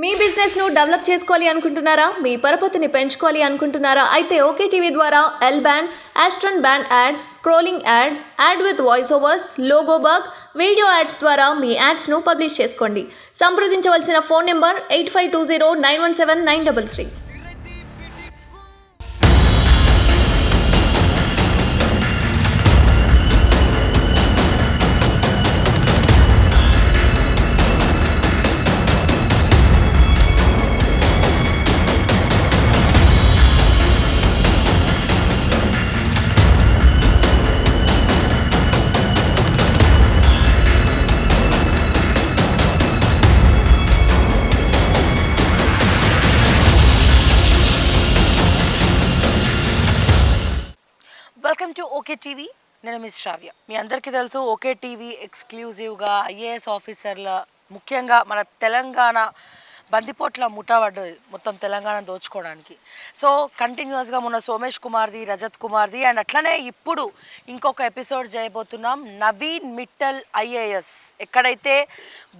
మీ business ను develop చేసుకోవాలి అనుకుంటున్నారా? మీ పరపతిని పెంచుకోవాలి అనుకుంటున్నారా? అయితే ఓకే టీవీ ద్వారా ఎల్ బ్యాండ్, ఆస్ట్రన్ band ad, scrolling ad, ad with voice overs, logo bug, video ads ద్వారా మీ యాడ్స్ ను పబ్లిష్ చేసుకోండి. సంప్రదించవలసిన phone number 8520917933. Welcome to OK TV. నేను మిస్ శ్రావ్య. మీ అందరికీ తెలుసు ఓకే టీవీ ఎక్స్క్లూజివ్గా ఐఏఎస్ ఆఫీసర్ల, ముఖ్యంగా మన తెలంగాణ బందిపోట్ల ముఠావడ్డది మొత్తం తెలంగాణ దోచుకోవడానికి. సో కంటిన్యూస్గా మొన్న సోమేష్ కుమార్ది, రజత్ కుమార్ది అండ్ అట్లనే ఇప్పుడు ఇంకొక ఎపిసోడ్ చేయబోతున్నాం. నవీన్ మిట్టల్ ఐఏఎస్ ఎక్కడైతే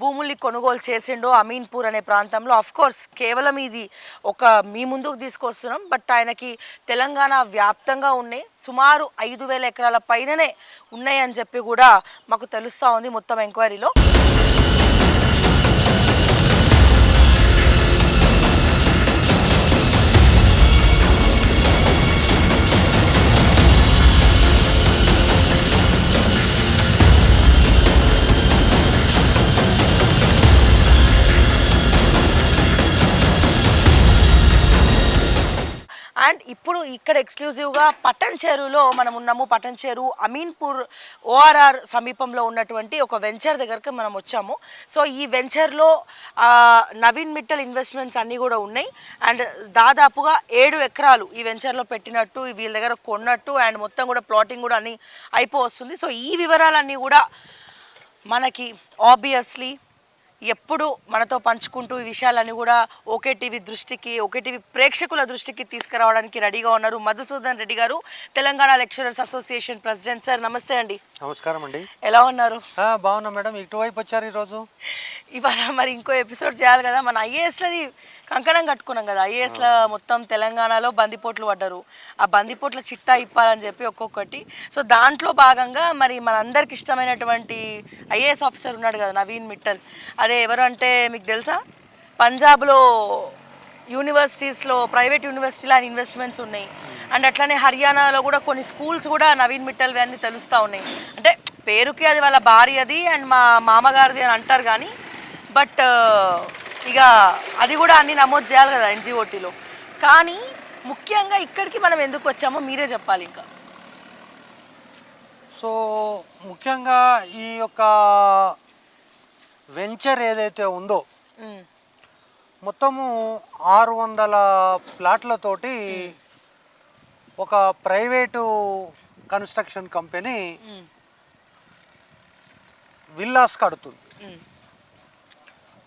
భూముల్ని కొనుగోలు చేసిండో అమీన్పూర్ అనే ప్రాంతంలో, కోర్స్ కేవలం ఇది ఒక మీ ముందుకు తీసుకొస్తున్నాం, బట్ ఆయనకి తెలంగాణ వ్యాప్తంగా ఉన్నాయి, సుమారు 5,000 ఎకరాల పైననే ఉన్నాయని చెప్పి కూడా మాకు తెలుస్తూ ఉంది మొత్తం ఎంక్వైరీలో. అండ్ ఇప్పుడు ఇక్కడ ఎక్స్క్లూజివ్గా పట్టణ్ చెరువులో మనం ఉన్నాము. పట్టణ్ చెరువు అమీన్పూర్ ఓఆర్ఆర్ సమీపంలో ఉన్నటువంటి ఒక వెంచర్ దగ్గరికి మనం వచ్చాము. సో ఈ వెంచర్లో నవీన్ మిట్టల్ ఇన్వెస్ట్మెంట్స్ అన్నీ కూడా ఉన్నాయి. అండ్ దాదాపుగా 7 ఎకరాలు ఈ వెంచర్లో పెట్టినట్టు, వీళ్ళ దగ్గర కొన్నట్టు, అండ్ మొత్తం కూడా ప్లాటింగ్ కూడా అన్నీ అయిపోతుంది. సో ఈ వివరాలన్నీ కూడా మనకి ఆబ్వియస్లీ ఎప్పుడు మనతో పంచుకుంటూ ఈ విషయాలన్నీ కూడా ఓకే టీవీ దృష్టికి, ఓకే టీవీ ప్రేక్షకుల దృష్టికి తీసుకురావడానికి రెడీగా ఉన్నారు మధుసూదన్ రెడ్డి గారు, Telangana lecturers association president. Sir నమస్తే అండి. నమస్కారం అండి. ఎలా ఉన్నారు? బాగున్నా మేడం. ఇటువైపు వచ్చారు ఈరోజు. ఇవాళ మరి ఇంకో ఎపిసోడ్ చేయాలి కదా. మన ఐఏఎస్లది కంకణం కట్టుకున్నాం కదా, ఐఏఎస్ల మొత్తం తెలంగాణలో బందిపోట్లు పడ్డారు. ఆ బందిపోట్ల చిట్టా ఇప్పాలని చెప్పి ఒక్కొక్కటి. సో దాంట్లో భాగంగా మరి మనందరికి ఇష్టమైనటువంటి ఐఏఎస్ ఆఫీసర్ ఉన్నాడు కదా నవీన్ మిట్టల్. అదే ఎవరు అంటే మీకు తెలుసా? పంజాబ్లో యూనివర్సిటీస్లో, ప్రైవేట్ యూనివర్సిటీలో ఆయన ఇన్వెస్ట్మెంట్స్ ఉన్నాయి. అండ్ అట్లనే హర్యానాలో కూడా కొన్ని స్కూల్స్ కూడా నవీన్ మిట్టల్వి అన్నీ తెలుస్తూ ఉన్నాయి. అంటే పేరుకి అది వాళ్ళ భార్యది అండ్ మా మామగారిది అని అంటారు కానీ, బట్ ఇక అది కూడా అన్నీ నమోదు చేయాలి కదా ఎన్జిఓటీలో. కానీ ముఖ్యంగా ఇక్కడికి మనం ఎందుకు వచ్చామో మీరే చెప్పాలి. ఇంకా సో ముఖ్యంగా ఈ యొక్క వెంచర్ ఏదైతే ఉందో మొత్తము 600 ప్లాట్లతోటి ఒక ప్రైవేటు కన్స్ట్రక్షన్ కంపెనీ విల్లాస్ కడుతుంది.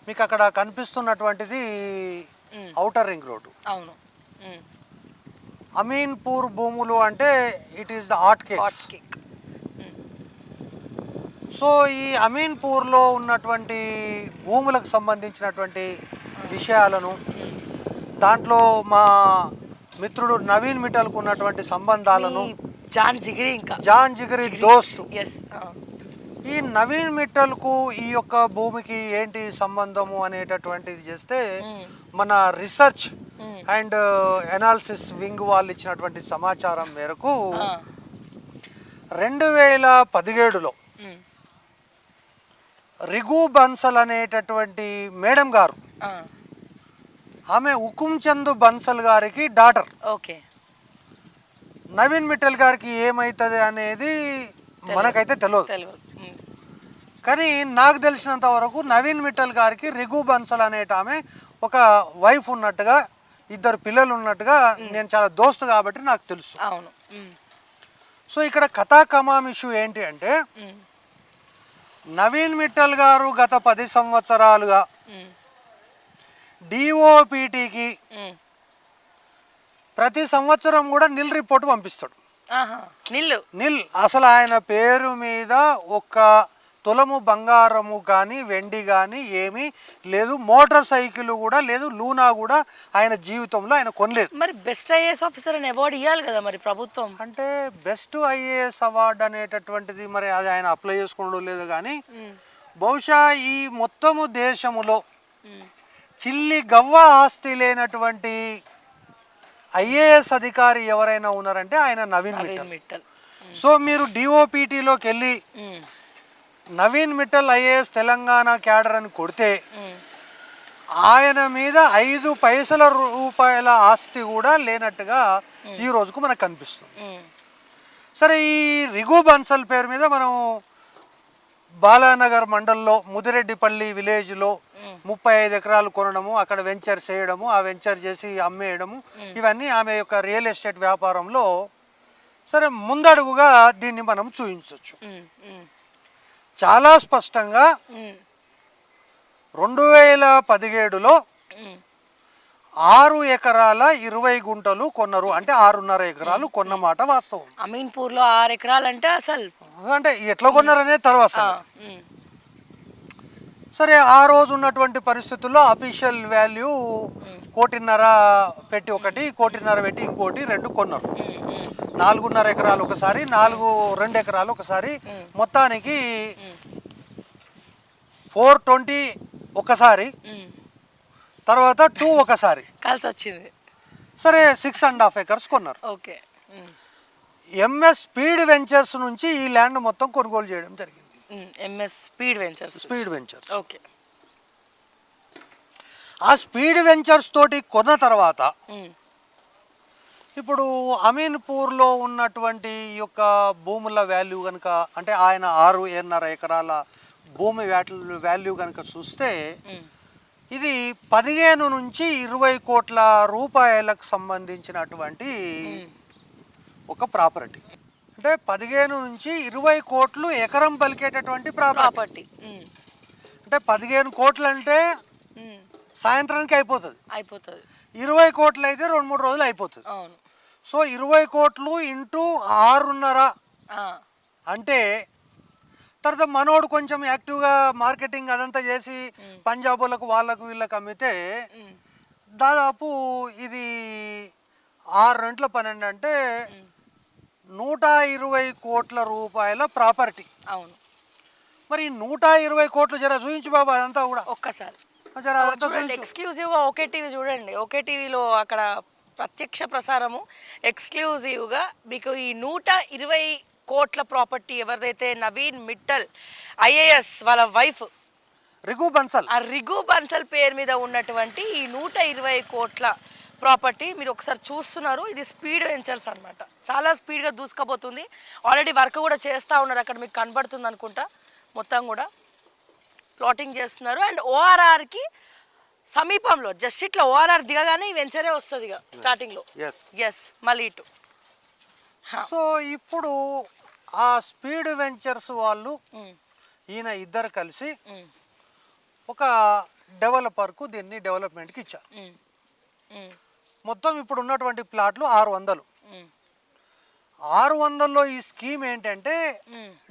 మీకు అక్కడ కనిపిస్తున్నటువంటిది ఔటర్ రింగ్ రోడ్డు. అవును. అమీన్పూర్ భూములు అంటే it is the hot cakes. So ఈ అమీన్పూర్లో ఉన్నటువంటి భూములకు సంబంధించినటువంటి విషయాలను, దాంట్లో మా మిత్రుడు నవీన్ మిట్టల్కు ఉన్నటువంటి సంబంధాలను, జాన్ జిగరి దోస్తు ఈ నవీన్ మిట్టల్కు ఈ యొక్క భూమికి ఏంటి సంబంధము అనేటటువంటిది చేస్తే మన రీసెర్చ్ అండ్ ఎనాలిసిస్ వింగ్ వాళ్ళు ఇచ్చినటువంటి సమాచారం మేరకు 2017లో రిగు బన్సల్ అనేటటువంటి మేడం గారు, ఆమె హుకుమ్ చంద్ బన్సల్ గారికి డాటర్. ఓకే. నవీన్ మిట్టల్ గారికి ఏమవుతుంది అనేది మనకైతే తెలియదు. కానీ నాకు తెలిసినంత వరకు నవీన్ మిట్టల్ గారికి రిగు బన్సల్ అనేట ఆమె ఒక వైఫ్ ఉన్నట్టుగా, 2 పిల్లలు ఉన్నట్టుగా నేను చాలా దోస్తు కాబట్టి నాకు తెలుసు. అవును. సో ఇక్కడ కథా కమాం ఇష్యూ ఏంటి అంటే, నవీన్ మిట్టల్ గారు గత 10 సంవత్సరాలుగా డిఓపిటికి ప్రతి సంవత్సరం కూడా నిల్ రిపోర్ట్ పంపిస్తాడు. నిల్ అసలు ఆయన పేరు మీద ఒక తులము బంగారము కానీ వెండి కానీ ఏమీ లేదు, మోటార్ సైకిల్ కూడా లేదు, లూనా కూడా ఆయన జీవితంలో ఆయన కొనలేదు. మరి బెస్ట్ ఐఏఎస్ ఆఫీసర్ అని అవార్డు ఇవ్వాలి కదా మరి ప్రభుత్వం. అంటే బెస్ట్ ఐఏఎస్ అవార్డు అనేటటువంటిది మరి అది ఆయన అప్లై చేసుకోవడం లేదు, కానీ బహుశా ఈ మొత్తము దేశములో చిల్లి గవ్వ ఆస్తి లేనటువంటి ఐఏఎస్ అధికారి ఎవరైనా ఉన్నారంటే ఆయన నవీన్ మిట్టల్. సో మీరు డిఓపిటిలోకి వెళ్ళి నవీన్ మిట్టల్ ఐఏఎస్ తెలంగాణ క్యాడర్ అని కొడితే ఆయన మీద 5 పైసల రూపాయల ఆస్తి కూడా లేనట్టుగా ఈ రోజుకు మనకు కనిపిస్తుంది. సరే, ఈ రిఘు బన్సల్ పేరు మీద మనం బాలానగర్ మండల్లో ముదిరెడ్డిపల్లి విలేజ్లో 35 ఎకరాలు కొనడము, అక్కడ వెంచర్ చేయడము, ఆ వెంచర్ చేసి అమ్మేయడము, ఇవన్నీ ఆమె యొక్క రియల్ ఎస్టేట్ వ్యాపారంలో సరే ముందడుగుగా దీన్ని మనం చూపించవచ్చు. చాలా స్పష్టంగా 2017లో 6 ఎకరాల 20 గుంటలు కొన్నారు, అంటే 6.5 ఎకరాలు కొన్నమాట వాస్తవం. అమీన్పూర్లో 6 ఎకరాలు అంటే అసలు అంటే ఎట్లా కొన్నారనే తర్వాత సరే, ఆ రోజు ఉన్నటువంటి పరిస్థితుల్లో అఫీషియల్ వాల్యూ 1.5 పెట్టి ఒకటి, 1.5 పెట్టి ఇంకోటి 2 కొన్నారు. 4.5 ఎకరాలు ఒకసారి, 2 ఎకరాలు ఒకసారి, మొత్తానికి 420 ఒకసారి, తర్వాత 2 ఒకసారి కలిసి వచ్చింది. సరే 6.5 ఎకర్స్ కొన్నారు. ఓకే. ఎంఎస్ స్పీడ్ వెంచర్స్ నుంచి ఈ ల్యాండ్ మొత్తం కొనుగోలు చేయడం జరిగింది. MS speed ventures. ఓకే. ఆ స్పీడ్ వెంచర్స్ తోటి కొన్న తర్వాత ఇప్పుడు అమీన్పూర్లో ఉన్నటువంటి యొక్క భూముల వాల్యూ కనుక, అంటే ఆయన 6.5 ఎకరాల భూమి వాల్యూ కనుక చూస్తే ఇది 15 నుంచి 20 కోట్ల రూపాయలకు సంబంధించినటువంటి ఒక ప్రాపర్టీ. అంటే 15 నుంచి 20 కోట్లు ఎకరం పలికేటటువంటి ప్రాపర్టీ. అంటే 15 కోట్లు అంటే సాయంత్రానికి అయిపోతుంది. 20 కోట్లు అయితే 2-3 రోజులు అయిపోతుంది. సో 20 కోట్లు ఇంటూ 6.5 అంటే తర్వాత మనోడు కొంచెం యాక్టివ్గా మార్కెటింగ్ అదంతా చేసి పంజాబులకు వాళ్ళకు వీళ్ళకి అమ్మితే దాదాపు ఇది 6×12 అంటే 120 కోట్ల రూపాయల ప్రాపర్టీ. అవును. మరి 120 కోట్లు జర చూపించు బాబా అదంతా కూడా ఒక్కసారి. ఎక్స్క్లూజివ్గా ఓకే టీవీ చూడండి. ఓకే టీవీలో అక్కడ ప్రత్యక్ష ప్రసారము ఎక్స్క్లూజివ్గా మీకు ఈ 120 కోట్ల ప్రాపర్టీ ఎవరిదైతే నవీన్ మిట్టల్ ఐఏఎస్ వాళ్ళ వైఫ్ రిఘు బన్సల్ పేరు మీద ఉన్నటువంటి ఈ 120 కోట్ల ప్రాపర్టీ మీరు ఒకసారి చూస్తున్నారు. ఇది స్పీడ్ వెంచర్స్ అనమాట. చాలా స్పీడ్గా దూసుకుపోతుంది. ఆల్రెడీ వర్క్ కూడా చేస్తూ ఉన్నారు, అక్కడ మీకు కనబడుతుంది అనుకుంటా. మొత్తం కూడా ప్లాటింగ్ చేస్తున్నారు. అండ్ ఓఆర్ఆర్కి సమీపంలో జస్ట్ ఇట్లా ఓఆర్ఆర్ దిగగానే ఈ వెంచరే వస్తుంది ఇక స్టార్టింగ్లో. ఎస్, మళ్ళీ ఇటు. సో ఇప్పుడు ఆ స్పీడ్ వెంచర్స్ వాళ్ళు ఈయన ఇద్దరు కలిసి ఒక డెవలపర్కు దీన్ని డెవలప్మెంట్కి ఇచ్చారు. మొత్తం ఇప్పుడు ఉన్నటువంటి ప్లాట్లు 600. 600లో ఈ స్కీమ్ ఏంటంటే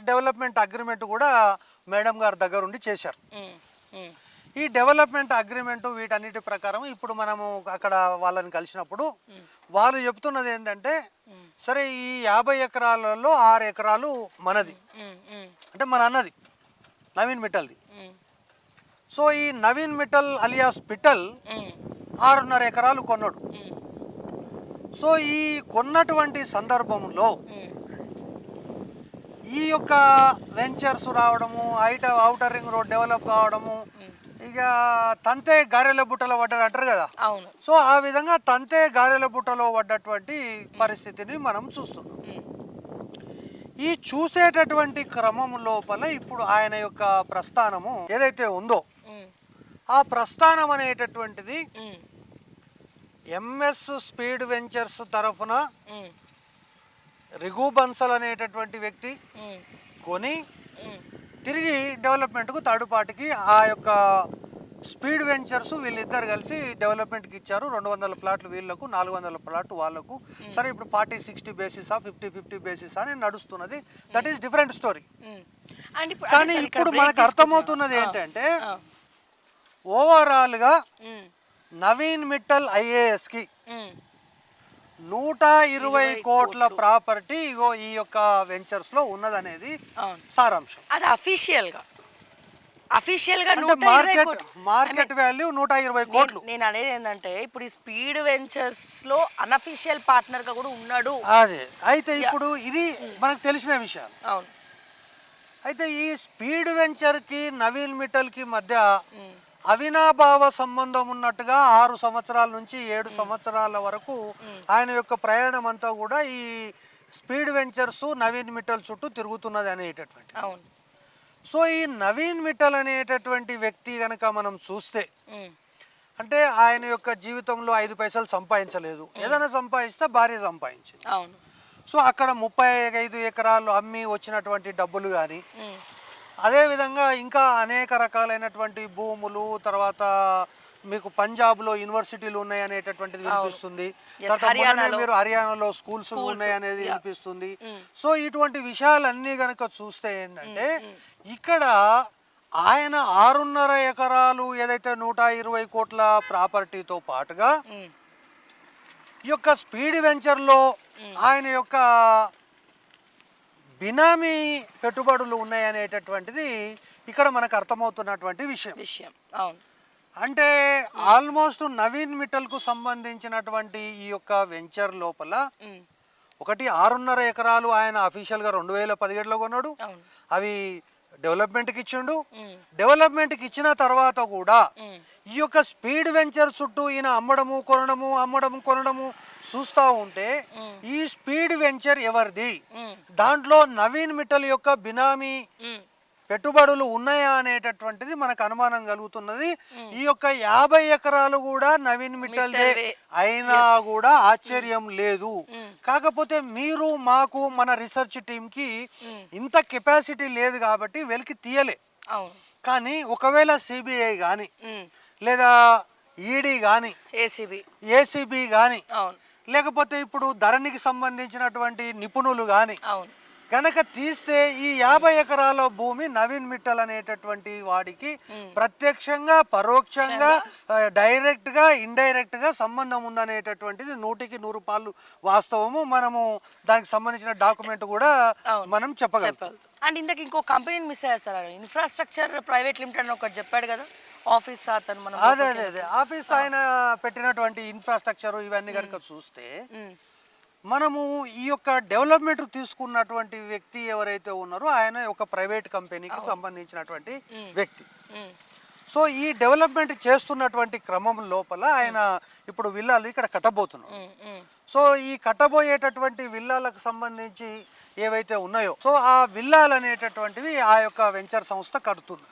డెవలప్మెంట్ అగ్రిమెంట్ కూడా మేడం గారి దగ్గర ఉండి చేశారు. ఈ డెవలప్మెంట్ అగ్రిమెంట్ వీటన్నిటి ప్రకారం ఇప్పుడు మనము అక్కడ వాళ్ళని కలిసినప్పుడు వాళ్ళు చెప్తున్నది ఏంటంటే సరే ఈ 50 ఎకరాలలో 6 ఎకరాలు మనది, అంటే మన అన్నది నవీన్ మిట్టల్ది. సో ఈ నవీన్ మిట్టల్ అలియాస్ పిట్టల్ 6.5 ఎకరాలు కొన్నాడు. సో ఈ కొన్నటువంటి సందర్భంలో ఈ యొక్క వెంచర్స్ రావడము, ఔటర్ రింగ్ రోడ్ డెవలప్ కావడము, ఇక తంతే గారెల బుట్టలో పడ్డారు అంటారు కదా. అవును. సో ఆ విధంగా తంతే గారెల బుట్టలో పడ్డటువంటి పరిస్థితిని మనం చూస్తున్నాం. ఈ చూసేటటువంటి క్రమం లోపల ఇప్పుడు ఆయన యొక్క ప్రస్థానము ఏదైతే ఉందో ఆ ప్రస్థానం అనేటటువంటిది ఎంఎస్ స్పీడ్ వెంచర్స్ తరఫున రిఘు బన్సల్ అనేటటువంటి వ్యక్తి కొని తిరిగి డెవలప్మెంట్కు థర్డ్ పార్టీకి ఆ యొక్క స్పీడ్ వెంచర్స్ వీళ్ళిద్దరు కలిసి డెవలప్మెంట్కి ఇచ్చారు. 200 ప్లాట్లు వీళ్ళకు, 400 ప్లాట్లు వాళ్ళకు. సరే ఇప్పుడు 40-60 బేసిసా 50-50 బేసిసా అని నడుస్తున్నది. That is different story. And ఇప్పుడు కానీ ఇప్పుడు మనకు అర్థమవుతున్నది ఏంటంటే ఓవరాల్గా నవీన్ మిట్టల్ ఐఏఎస్కి 120 కోట్ల ప్రాపర్టీ ఇగో ఈ యొక్క వెంచర్స్లో ఉన్నదనేది సారాంశం. అది అఫీషియల్గా మార్కెట్ వాల్యూ 120 కోట్లు. నేను అనేది ఏంటంటే ఇప్పుడు ఈ స్పీడ్ వెంచర్స్ లో అన్అఫీషియల్ పార్ట్నర్ గా కూడా ఉన్నాడు. అదే అయితే ఇప్పుడు ఇది మనకు తెలిసిన విషయం. అవును. అయితే ఈ స్పీడ్ వెంచర్ కి నవీన్ మిట్టల్ కి మధ్య అవినాభావ సంబంధం ఉన్నట్టుగా 6 సంవత్సరాల నుంచి 7 సంవత్సరాల వరకు ఆయన యొక్క ప్రయాణం అంతా కూడా ఈ స్పీడ్ వెంచర్స్ నవీన్ మిట్టల్ చుట్టూ తిరుగుతున్నది అనేటటువంటి. అవును. సో ఈ నవీన్ మిట్టల్ అనేటటువంటి వ్యక్తి కనుక మనం చూస్తే అంటే ఆయన యొక్క జీవితంలో 5 పైసలు సంపాదించలేదు. ఏదైనా సంపాదిస్తే భార్య సంపాదించింది. అవును. సో అక్కడ 35 ఎకరాలు అమ్మి వచ్చినటువంటి డబ్బులు కానీ, అదేవిధంగా ఇంకా అనేక రకాలైనటువంటి భూములు, తర్వాత మీకు పంజాబ్లో యూనివర్సిటీలు ఉన్నాయి అనేటటువంటిది వినిపిస్తుంది. మీరు హర్యానాలో స్కూల్స్ ఉన్నాయి అనేది వినిపిస్తుంది. సో ఇటువంటి విషయాలన్నీ కనుక చూస్తే ఏంటంటే ఇక్కడ ఆయన 6.5 ఎకరాలు ఏదైతే 120 కోట్ల ప్రాపర్టీతో పాటుగా ఈ యొక్క స్పీడ్ వెంచర్లో ఆయన యొక్క బినామీ పెట్టుబడులు ఉన్నాయనేటటువంటిది ఇక్కడ మనకు అర్థమవుతున్నటువంటి విషయం. అవును. అంటే ఆల్మోస్ట్ నవీన్ మిట్టల్కు సంబంధించినటువంటి ఈ యొక్క వెంచర్ లోపల ఒకటి 6.5 ఎకరాలు ఆయన అఫీషియల్గా 2017లో కొన్నాడు. అవి డెవలప్మెంట్కి ఇచ్చిండు. డెవలప్మెంట్కి ఇచ్చిన తర్వాత కూడా ఈ యొక్క స్పీడ్ వెంచర్ చుట్టూ ఈయన అమ్మడము కొనడము చూస్తూ ఉంటే ఈ స్పీడ్ వెంచర్ ఎవరిది, దాంట్లో నవీన్ మిట్టల్ యొక్క బినామీ పెట్టుబడులు ఉన్నాయా అనేటటువంటిది మనకు అనుమానం కలుగుతున్నది. ఈ యొక్క 50 ఎకరాలు కూడా నవీన్ మిట్టల్దే అయినా కూడా ఆశ్చర్యం లేదు. కాకపోతే మీరు మాకు మన రీసెర్చ్ టీంకి ఇంత కెపాసిటీ లేదు కాబట్టి వెలికి తీయలే. కానీ ఒకవేళ సిబిఐ కానీ లేదా ఈడీ కానీ ఏసీబీ కానీ లేకపోతే ఇప్పుడు ధరణికి సంబంధించినటువంటి నిపుణులు కానీ కనుక తీస్తే ఈ 50 ఎకరాల భూమి నవీన్ మిట్టల్ అనేటటువంటి వాడికి ప్రత్యక్షంగా పరోక్షంగా డైరెక్ట్గా ఇండైరెక్ట్గా సంబంధం ఉందనేటటువంటిది 100% వాస్తవము. మనము దానికి సంబంధించిన డాక్యుమెంట్ కూడా మనం చెప్పగలుగుతాం. అండ్ ఇందాక ఇంకో కంపెనీని మిస్ అయ్యారు సార్, ఇన్ఫ్రాస్ట్రక్చర్ ప్రైవేట్ లిమిటెడ్ అని ఒకటి చెప్పాడు కదా ఆఫీస్. అతను మనం అదే ఆఫీస్ ఆయన పెట్టినటువంటి ఇన్ఫ్రాస్ట్రక్చర్ ఇవన్నీ కనుక చూస్తే మనము ఈ యొక్క డెవలప్మెంట్ తీసుకున్నటువంటి వ్యక్తి ఎవరైతే ఉన్నారో ఆయన ఒక ప్రైవేట్ కంపెనీకి సంబంధించినటువంటి వ్యక్తి. సో ఈ డెవలప్మెంట్ చేస్తున్నటువంటి క్రమం లోపల ఆయన ఇప్పుడు విల్లాలు ఇక్కడ కట్టబోతున్నాడు. సో ఈ కట్టబోయేటటువంటి విల్లాలకు సంబంధించి ఏవైతే ఉన్నాయో సో ఆ విల్లాలు అనేటటువంటివి ఆ యొక్క వెంచర్ సంస్థ కడుతుంది.